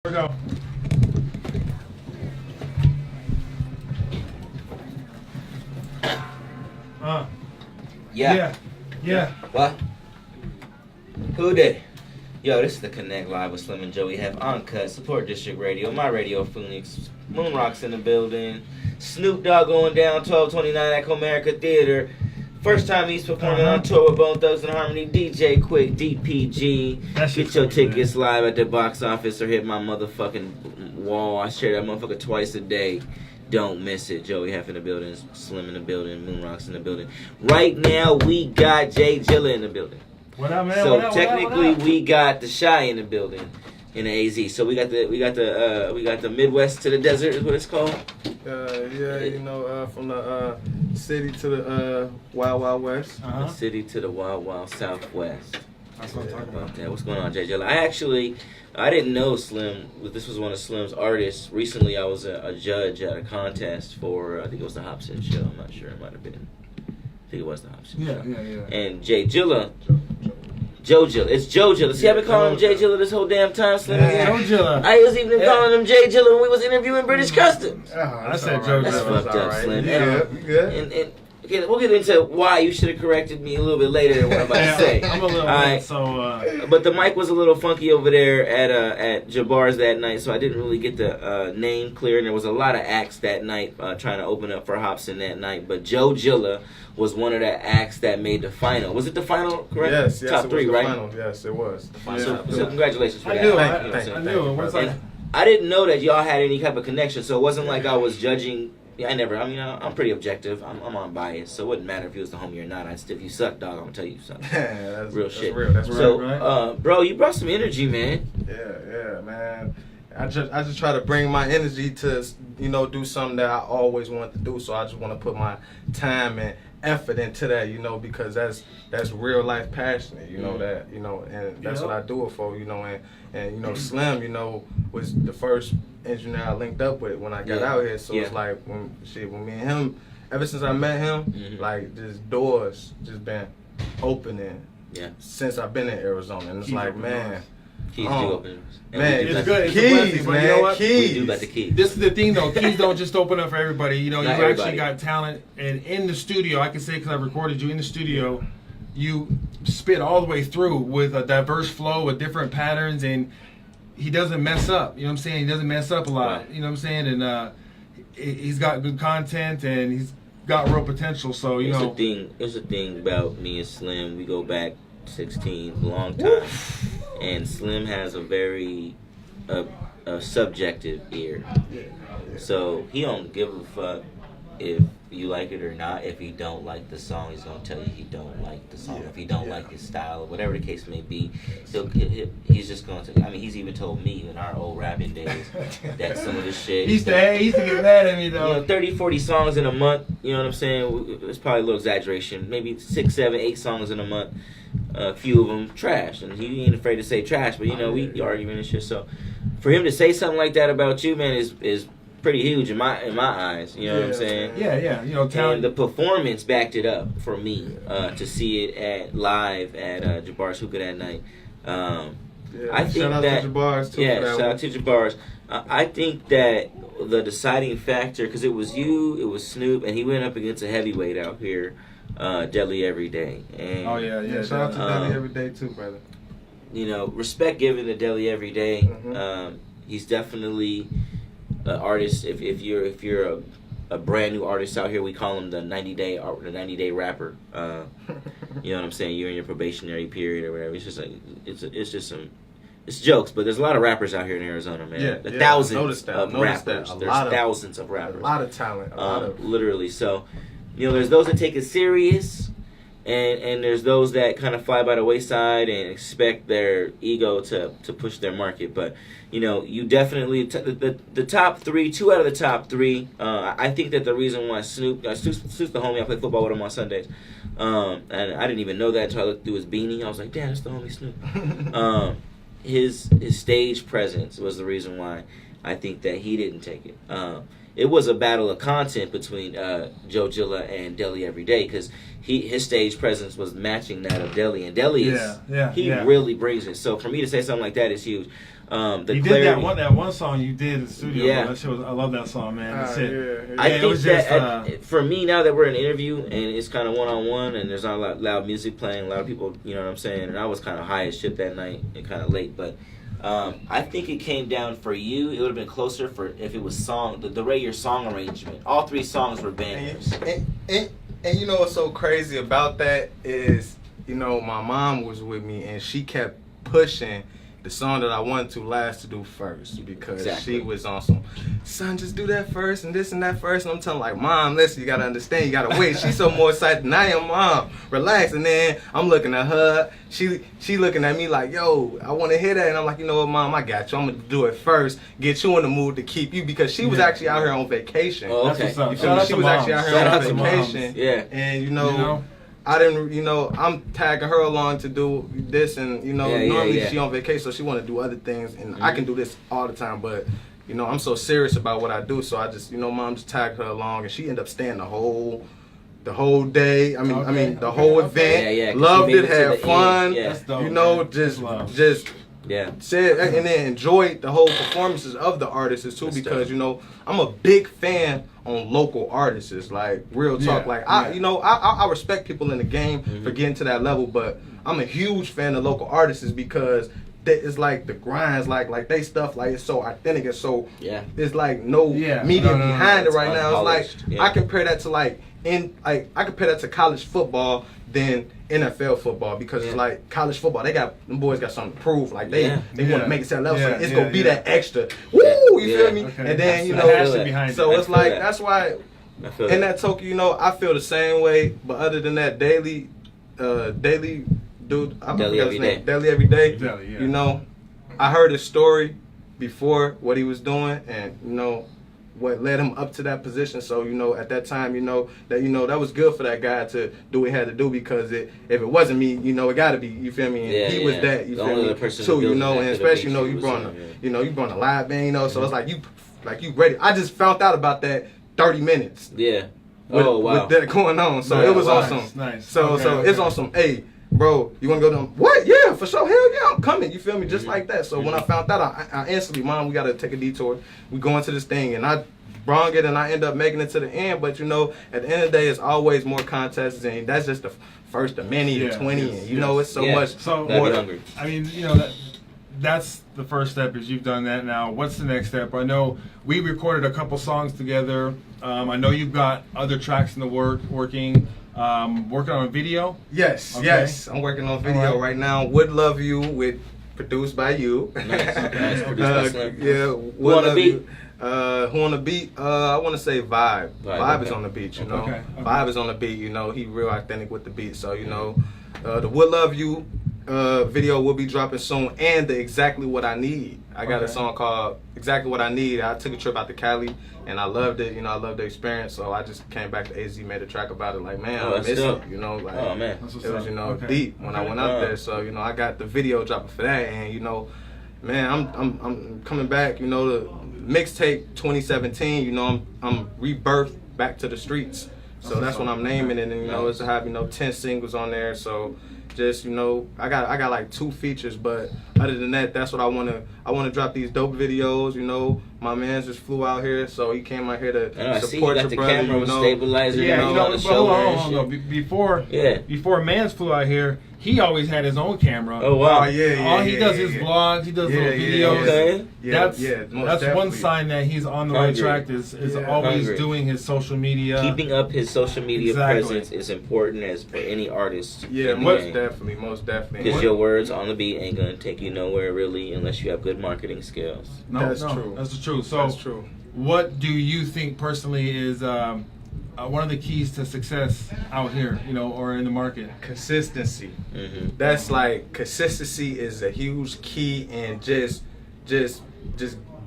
we go. Yeah. What? Who did? Yo, this is the Connect Live with Slim and Joe. We have Uncut, Support District Radio, My Radio Phoenix, Moon Rocks in the building, Snoop Dogg going down 1229 at Comerica Theater. First time he's performing on tour with Bone Thugs and Harmony. DJ Quick, DPG. Get your tickets live at the box office or hit my motherfucking wall. I share that motherfucker twice a day. Don't miss it. Joey Hef in the building, Slim in the building, Moon Rocks in the building. Right now we got Jilla in the building. What up, man? So what up, technically we got the Shy in the building in the AZ. So we got the Midwest to the desert is what it's called. From the city to the Wild Wild West. The city to the Wild Wild Southwest. That's what I'm talking about. Yeah, what's going on, Jilla? I didn't know Slim. This was one of Slim's artists. Recently, I was a judge at a contest for, I think it was the Hobson Show. I'm not sure. It might have been. I think it was the Hobson Show. Yeah. And Jilla. Joe Jilla. It's Joe Jilla. See, I've been calling him J Jilla this whole damn time, Slim. Joe Jilla. I was even calling him J Jilla when we was interviewing British Customs. I said Joe Jilla. That's fucked up, Slim. Yeah, good. And we'll get into why you should have corrected me a little bit later than what I'm about to say. I'm a little bit, so. But the mic was a little funky over there at Jabbar's that night, so I didn't really get the name clear. And there was a lot of acts that night trying to open up for Hobson that night. But Joe Jilla was one of the acts that made the final. Was it the final? Correct? Yes, Top it three, was the right? final. Yes, it was. The final. So congratulations for that. I knew it. What's like? I didn't know that y'all had any type of connection, so it wasn't like I was judging. Yeah, I'm pretty objective. I'm unbiased, so it wouldn't matter if you was the homie or not. If you suck, dog, I'm gonna tell you something. That's real shit. That's real. So, right? Bro, you brought some energy, man. Yeah, man. I just try to bring my energy to, do something that I always wanted to do. So I just want to put my time and effort into that, because that's real life passion, that, and that's what I do it for, and Slim, was the first engineer I linked up with when I got out here. So it's like when me and him, ever since I met him, like just doors just been opening. Yeah. Since I've been in Arizona, and it's like, man. Keys do open. Man, it's good. It's keys, a blessing, but you know what? Keys. We do about the keys. This is the thing, though. Keys don't just open up for everybody. You Everybody. actually got talent, and in the studio, I can say because I recorded you in the studio, you spit all the way through with a diverse flow with different patterns, and he doesn't mess up. You know what I'm saying? He doesn't mess up a lot. Right. You know what I'm saying? And he's got good content, and he's got real potential. So Here's the thing about me and Slim. We go back 16, long time. Woo. And Slim has a very subjective ear. So he don't give a fuck if you like it or not. If he don't like the song, he's gonna tell you he don't like the song. If he don't like his style, or whatever the case may be, he's just going to. I mean, he's even told me in our old rapping days that some of this shit. He used to get mad at me though. 30, 40 songs in a month. You know what I'm saying? It's probably a little exaggeration. Maybe 6, 7, 8 songs in a month. A few of them trash, and he ain't afraid to say trash. But we arguing and shit. So for him to say something like that about you, man, is pretty huge in my eyes. You know what I'm saying? Yeah. Talent. And the performance backed it up for me to see it live at Jabbar's Hookah that night. I think shout out that to Jabbar's too. Shout out to Jabbar's. I think that the deciding factor, because it was you, it was Snoop, and he went up against a heavyweight out here. Deli Every Day. And, shout out to Deli Every Day too, brother. Respect given to Deli Every Day. Mm-hmm. He's definitely an artist. If you're a brand new artist out here, we call him the 90-day rapper. You know what I'm saying? You're in your probationary period or whatever. It's just like it's jokes, but there's a lot of rappers out here in Arizona, man. Thousands of rappers. There's thousands of rappers. A lot of talent. Literally. So. There's those that take it serious, and there's those that kind of fly by the wayside and expect their ego to push their market. But, you definitely, the top three, 2 out of the top 3, I think that the reason why Snoop's the homie, I play football with him on Sundays, and I didn't even know that until I looked through his beanie. I was like, damn, that's the homie Snoop. His stage presence was the reason why I think that he didn't take it. It was a battle of content between Joe Jilla and Deli Every Day because his stage presence was matching that of Deli, and Deli really brings it. So for me to say something like that is huge. The You clarity. did that one song you did in the studio. Yeah. That shit was, I love that song, man. That's it. Yeah. I it think was that just, for me, now that we're in an interview and it's kind of one-on-one and there's not a lot loud music playing, a lot of people, you know what I'm saying, and I was kind of high as shit that night and kind of late, but I think it came down for you. It would have been closer for if it was the way your song arrangement. All 3 songs were bangers. And you know what's so crazy about that is, you know, my mom was with me and she kept pushing the song that I wanted to last to do first because Exactly. she was on some, son, just do that first and this and that first. And I'm telling like, Mom, listen, you gotta understand, you gotta wait. She's so more excited than I am, Mom. Relax. And then I'm looking at her. She looking at me like, yo, I want to hear that. And I'm like, you know what, Mom, I got you. I'm gonna do it first. Get you in the mood to keep you because she was actually out here on vacation. Oh, That's okay. what's up. You feel Shout me? out She to was moms. actually out here Shout on out to moms. vacation. Yeah. And You know? I didn't, I'm tagging her along to do this, and normally yeah. she on vacation, so she want to do other things, and I can do this all the time, but I'm so serious about what I do, so I just, Mom just tagged her along, and she ended up staying the whole day. I mean the whole event. Yeah, 'cause loved she made it, it to had the fun. end. Yeah. That's dope, man. just That's just Yeah. said and then enjoyed the whole performances of the artists too, That's because dope. I'm a big fan on local artists, like real talk. Yeah, Like yeah. I respect people in the game for getting to that level, but I'm a huge fan of local artists because it's like the grinds, like they stuff, like it's so authentic and so Yeah. it's like no Yeah. media No, behind it it's right now. It's like unpolished. Yeah. I compare that to I compare that to college football than NFL football because it's Yeah. like college football. Them boys got something to prove. Like they Yeah. want Yeah. to make it to that level. Yeah, so it's yeah, gonna be yeah. that extra. Woo, you Yeah. feel me? Okay. And then That's the passion that. behind so it. it's feel like that. that's why I feel in that. that token, I feel the same way. But other than that, daily dude, I Daily forgot his every name. day. Daily every day. Daily, yeah. I heard his story before what he was doing, and what led him up to that position. So at that time, that was good for that guy to do what he had to do because if it wasn't me, it got to be. You feel me? And Yeah, he was yeah. that. You The feel only me? other person Too. to build that And could have especially been you was brought him, you brought a live band. So it's like you ready. I just found out about that 30 minutes. Yeah. With, Oh, wow. with that going on, so Nice, it was nice, awesome. nice. So Okay, it's okay. on some. Hey, bro, you want to go to what? Yeah, for sure. Hell yeah, I'm coming. You feel me? Just like that. So when I found out, I instantly, Mom, we got to take a detour. We go into this thing, and I brung it, and I end up making it to the end. But at the end of the day, it's always more contests, and that's just the first of many Yeah, to 20, yes, and yes. it's so Yeah. much So That'd more. be hungry. I mean, that's the first step is you've done that. Now, what's the next step? I know we recorded a couple songs together. I know you've got other tracks in the working on a video. Yes, Okay. yes. I'm working on video All right now. Would Love You produced by you. Nice, nice. Produced by Slim. Yeah. Who on the beat? Who on the beat? I want to say Vibe. Vibe is okay. on the beat, Okay. Vibe is on the beat, he real authentic with the beat. So, the Would Love You video will be dropping soon, and the Exactly What I Need. I got a Okay. song called Exactly What I Need. I took a trip out to Cali, and I loved it. I loved the experience. So I just came back to AZ, made a track about it. Like, man, Oh, I that's miss dope. it. Like, Oh, man. That's what's it was, up. Okay. deep when I Okay. went out Wow. there. So, I got the video dropping for that, and man, I'm coming back. The mixtape 2017. I'm rebirthed back to the streets. So that's what I'm naming it, and it's to have 10 singles on there. So just I got like 2 features, but other than that, that's what I wanna drop these dope videos. My man just flew out here, so he came out here to I see you support got your the brother. camera with stabilizer. Yeah, on the but shoulder hold and on, shit. hold on. Yeah. Before Mans flew out here, he always had his own camera. Oh, wow. All he does is vlogs. He does little videos. Okay. That's most one definitely. sign that he's on the right Hungry. track. Is Yeah. always Hungry. doing his social media. Keeping up his social media Exactly. presence is important as for any artist. Yeah, in the most game. definitely, most definitely. Because your words on the beat ain't gonna take you nowhere really unless you have good marketing skills. That's true. That's the truth. So, That's true. what do you think personally is one of the keys to success out here, or in the market? Consistency. Mm-hmm. That's like consistency is a huge key, and just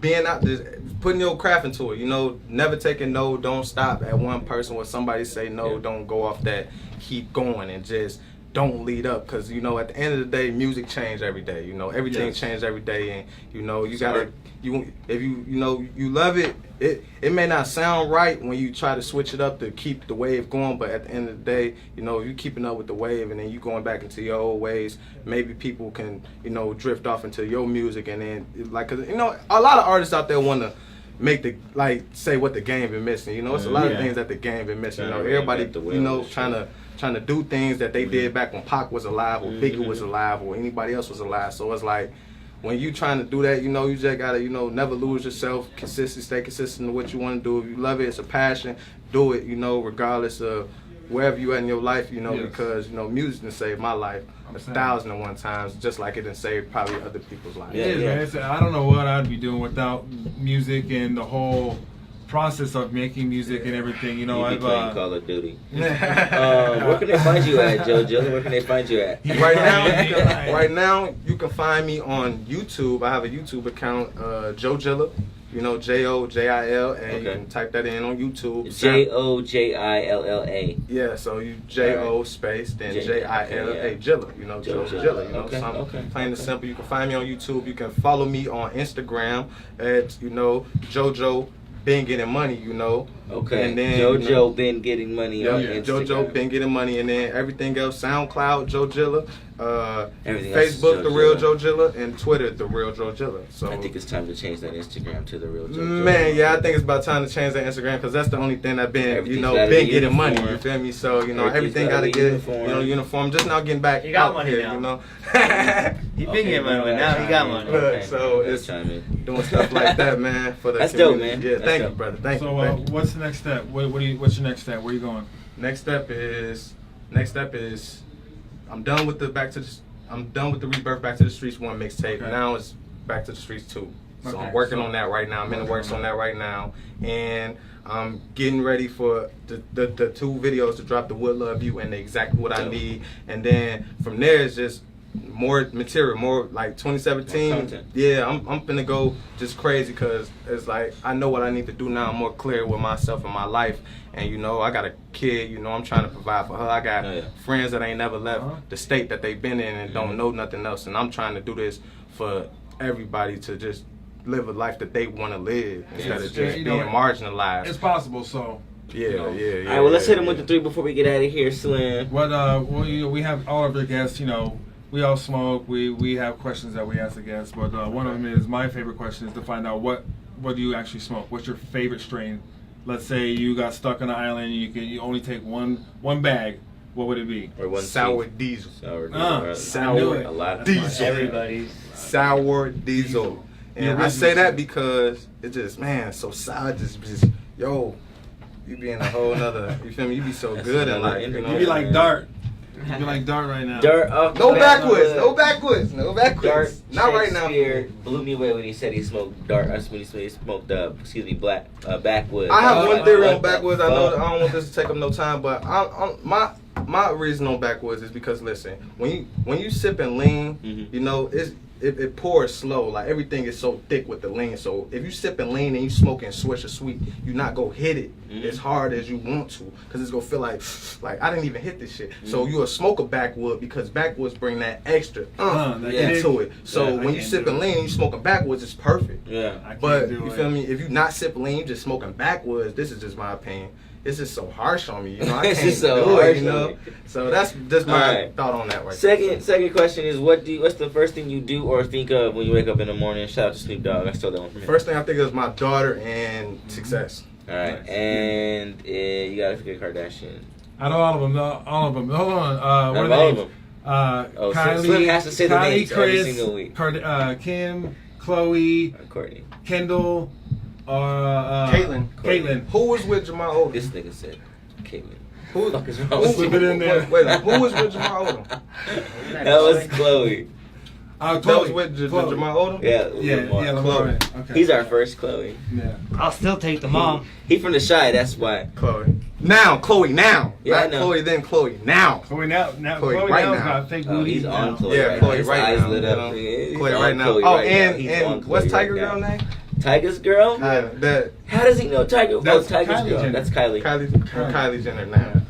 being out, just putting your craft into it. Never taking no, don't stop at one person when somebody say no, Yeah. don't go off that. Keep going and just don't lead up, because you know at the end of the day, music changed every day. You know, everything Yes. changed every day, and you know you gotta if you love it. It may not sound right when you try to switch it up to keep the wave going, but at the end of the day, you know, you keeping up with the wave and then you going back into your old ways. Maybe people can, you know, drift off into your music, and then like, 'cause you know, a lot of artists out there want to make the say what the game been missing. You know, it's a lot of things that the game been missing. You know, everybody, you know, trying to do things that they did back when Pac was alive or Biggie was alive or anybody else was alive. So it's like, when you trying to do that, you know, you just gotta, you know, never lose yourself. Stay consistent to what you want to do. If you love it, it's a passion. Do it, you know, regardless of wherever you at in your life, you know, because you know, music done saved my life 1,001 times, just like it done saved probably other people's lives. It is, man. I don't know what I'd be doing without music and the whole process of making music and everything. You know, You be I've playing Call of Duty. Where can they find you at, Jilla? Where can they find you at? Right now, you can find me on YouTube. I have a YouTube account, Joe Jilla. You know, Jojilla, and you can type that in on YouTube. Jojilla. Yeah, so you Jo space then Jilla, Jilla. You know, Joe Jilla. You know, so I'm plain and simple. You can find me on YouTube. You can follow me on Instagram at Jojo been getting money. You know. Okay. And then Jojo been getting money on Instagram. Jojo been getting money, and then everything else: SoundCloud, Joe Jilla, Everything Facebook, else The Real Joe Jilla, and Twitter, The Real Joe Jilla. So I think it's time to change that Instagram to The Real Joe. Man, yeah, I think it's about time to change that Instagram, because that's the only thing that been getting money. You feel me? So everything gotta get uniform. Just now getting back. You got out money here, now. You know. He been getting money, but now he got money. Look, so it's doing stuff like that, man. For the That's community. dope, man. Yeah, That's thank dope. you, brother. Thank you. So Thank you. what's the next step? What's your next step? Where you going? Next step is I'm done with the Rebirth Back to the Streets 1 mixtape. Okay. Now it's Back to the Streets 2. So Okay. I'm working on that right now. I'm in the works on that right now, and I'm getting ready for the 2 videos to drop, the Would Love You and exactly what I need, and then from there it's just more material, more like 2017. More content. Yeah, I'm finna go just crazy, because it's like I know what I need to do now. I'm more clear with myself and my life, and you know, I got a kid. You know, I'm trying to provide for her. I got friends that ain't never left the state that they've been in and don't know nothing else, and I'm trying to do this for everybody to just live a life that they want to live instead of just being marginalized. It's possible. So Yeah. All right, well, let's hit him with the 3 before we get out of here, Slim. we have all of the guests. You know, we all smoke. We have questions that we ask the guests, but one of them is my favorite question is to find out what do you actually smoke? What's your favorite strain? Let's say you got stuck on an island and you only take one bag. What would it be? Or one Sour seed. diesel. Sour. A lot of diesel. Everybody's Sour diesel. And I say that because it just, man, so sour, just yo, you be in a whole nother, you feel me? You be so good in life, you know? You be like Dart. You be like Dart right now. Dart. No backwards. Dart. Not right now. Shakespeare blew me away when he said he smoked Dart. That's when he smoked, backwoods. I have one theory on backwoods. I know I don't want this to take up no time, but my reason on backwoods is because, listen, when you sipping lean, you know, it pours slow. Like, everything is so thick with the lean. So if you sipping lean and you smoking Swisher Sweet, you not go hit it as hard as you want to, because it's gonna feel like I didn't even hit this shit. So you a smoke a backwood, because backwoods bring that extra into it. So when you sipping lean and you smoking backwoods, it's perfect. Yeah. But you feel me? If you not sipping lean, you just smoking backwoods. This is just my opinion. It's just so harsh on me, you know. I It's can't just so do harsh it, you on know. me. So that's just my thought on that right there. Second question is, what's the first thing you do or think of when you wake up in the morning? Shout out to Snoop Dogg. I stole that one from him. First thing I think of is my daughter and success. All right, and you gotta forget Kardashian. Out of all of them. Hold on. What are all they? of them. Kylie, Slim has to say the Kylie, names every Chris, single week. Kim, Chloe, Courtney. Kendall, Caitlyn. Who was with Jamal Odom? This nigga said Caitlyn. Who the fuck is wrong with Slip it you? in there. Wait, who was with Jamal Odom? That was Chloe. That was with Jamal Odom? Yeah, Lamar. Lamar. Okay. He's our first Chloe. Yeah. I'll still take the mom. He from the Shy, that's why. Chloe. Now. Yeah, I Not know. Chloe, then Chloe. Now. Chloe now Chloe Chloe right now's now. got fake Oh, booty he's on now. Chloe Yeah, right Chloe now. His right eyes now. lit you up. know? He's Chloe on right now. Chloe Oh, right now. He's on and Chloe what's Tiger right girl now. name? Tiger's girl? That How does he know Tiger? That's Tiger's Kylie girl. Jenner. That's Kylie. Kylie Jenner now.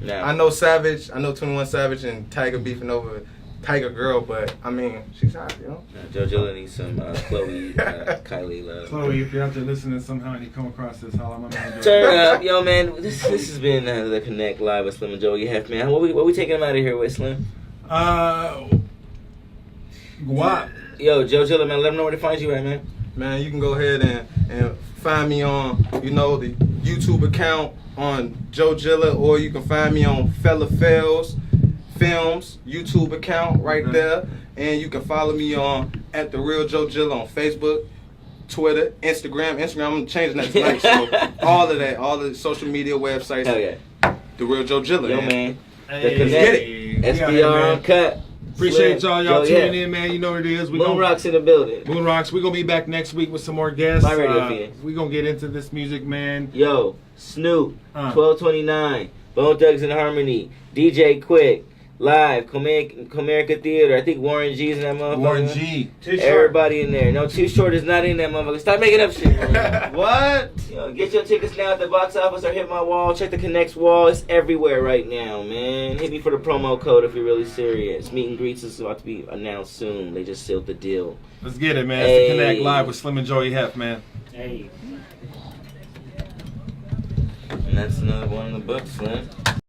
No. I know Savage. I know 21 Savage and Tiger beefing over Tiger Girl, but I mean, she's hot, you know. JoJo needs some Chloe, Kylie love. Chloe, if you're out there listening somehow and you come across this, holla my man. Turn up, yo, man. This has been the Connect Live with Slim and Joey Hef, man. What we taking them out of here with, Slim? Guap. Yo, Joe Jilla, man, let them know where to find you at, man. Man, you can go ahead and find me on, the YouTube account on Joe Jilla, or you can find me on Fella Fells Films YouTube account right there, and you can follow me on at The Real Joe Jilla on Facebook, Twitter, Instagram. I'm changing that tonight, so all of that, all the social media websites. Hell yeah. The Real Joe Jilla. Yo, man. The Hey, Connect, let's get it. SBR Uncut. Appreciate Slim, y'all Joe, tuning in, man. You know what it is. Moon Rocks in the building. Moon Rocks. We're going to be back next week with some more guests. My Radio Phoenix. We're going to get into this music, man. Yo, Snoop, 1229, Bone Thugs and Harmony, DJ Quick, Live, Comerica Theater. I think Warren G's in that motherfucker. Warren G. Everybody in there. No, Too Short is not in that motherfucker. Stop making up shit. What? Yo, get your tickets now at the box office or hit my wall. Check the Connects wall. It's everywhere right now, man. Hit me for the promo code if you're really serious. Meet and greets is about to be announced soon. They just sealed the deal. Let's get it, man. Hey. It's the Connect Live with Slim and Joey Hef, man. Hey. And that's another one in the book, Slim.